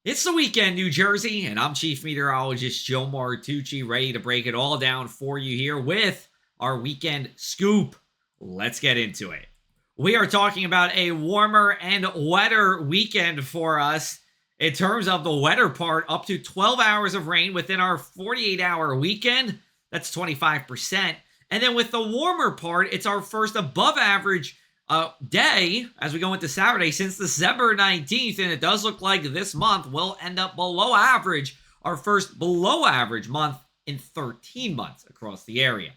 It's the weekend, New Jersey, and I'm Chief Meteorologist Joe Martucci, ready to break it all down for you here with our weekend scoop. Let's get into it. We are talking about a warmer and wetter weekend for us. In terms of the wetter part, up to 12 hours of rain within our 48-hour weekend. That's 25%. And then with the warmer part, it's our first above average day as we go into Saturday since December 19th, and it does look like this month will end up below average, our first below average month in 13 months across the area.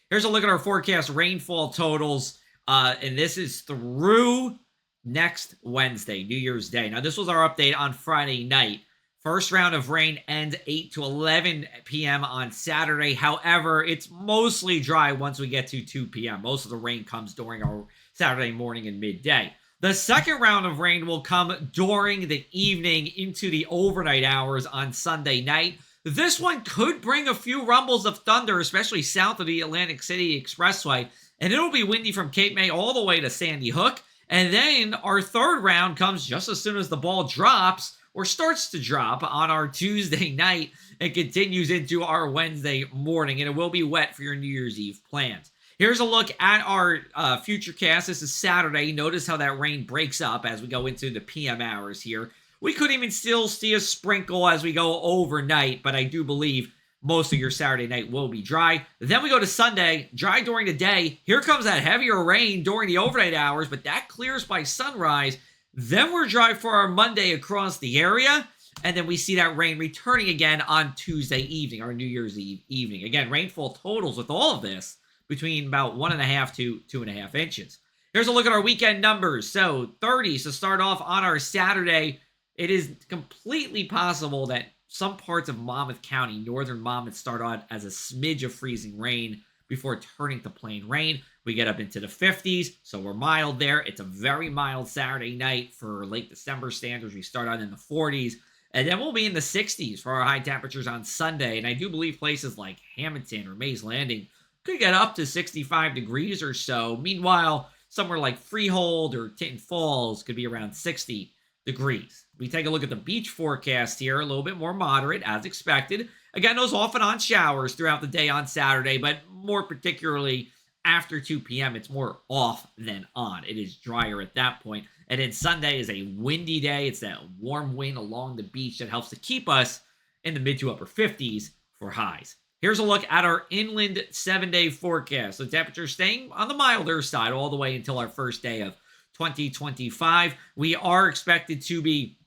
Here's a look at our forecast rainfall totals, and this is through next Wednesday, New Year's Day. Now, this was our update on Friday night. First round of rain ends 8 to 11 p.m. on Saturday. However, it's mostly dry once we get to 2 p.m. Most of the rain comes during our Saturday morning and midday. The second round of rain will come during the evening into the overnight hours on Sunday night. This one could bring a few rumbles of thunder, especially south of the Atlantic City Expressway, and it'll be windy from Cape May all the way to Sandy Hook. And then our third round comes just as soon as the ball drops, or starts to drop, on our Tuesday night and continues into our Wednesday morning, and it will be wet for your New Year's Eve plans. Here's a look at our future cast. This is Saturday. Notice how that rain breaks up as we go into the PM hours here. We could even still see a sprinkle as we go overnight, but I do believe most of your Saturday night will be dry. Then we go to Sunday, dry during the day. Here comes that heavier rain during the overnight hours, but that clears by sunrise. Then we're dry for our Monday across the area, and then we see that rain returning again on Tuesday evening, our New Year's Eve evening. Again, rainfall totals with all of this between about 1.5 to 2.5 inches. Here's a look at our weekend numbers. So 30s to start off on our Saturday. It is completely possible that some parts of Monmouth County, northern Monmouth, start out as a smidge of freezing rain before turning to plain rain. We get up into the 50s, so we're mild there. It's a very mild Saturday night for late December standards. We start out in the 40s, and then we'll be in the 60s for our high temperatures on Sunday. And I do believe places like Hamilton or Mays Landing could get up to 65 degrees or so. Meanwhile, somewhere like Freehold or Tinton Falls could be around 60 degrees. We take a look at the beach forecast here, a little bit more moderate as expected. Again, those off and on showers throughout the day on Saturday, but more particularly after 2 p.m., it's more off than on. It is drier at that point. And then Sunday is a windy day. It's that warm wind along the beach that helps to keep us in the mid to upper 50s for highs. Here's a look at our inland 7-day forecast. The temperature staying on the milder side all the way until our first day of 2025. We are expected to be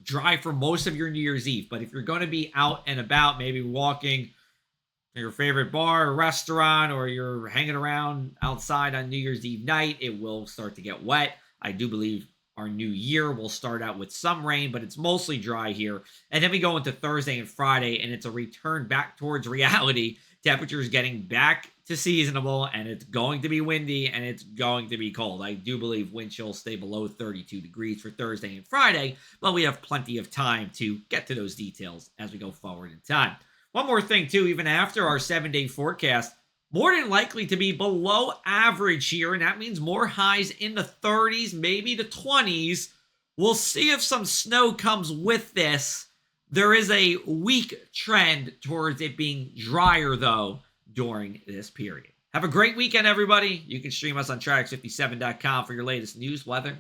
dry for most of your New Year's Eve, but if you're going to be out and about, maybe walking to your favorite bar or restaurant, or you're hanging around outside on New Year's Eve night, it will start to get wet. I do believe our new year will start out with some rain, but it's mostly dry here. And then we go into Thursday and Friday, and it's a return back towards reality. Temperatures getting back to seasonable, and it's going to be windy, and it's going to be cold. I do believe wind chill stay below 32 degrees for Thursday and Friday, but we have plenty of time to get to those details as we go forward in time. One more thing, too, even after our 7-day forecast, more than likely to be below average here, and that means more highs in the 30s, maybe the 20s. We'll see if some snow comes with this. There is a weak trend towards it being drier, though, during this period. Have a great weekend, everybody. You can stream us on Trax57.com for your latest news, weather,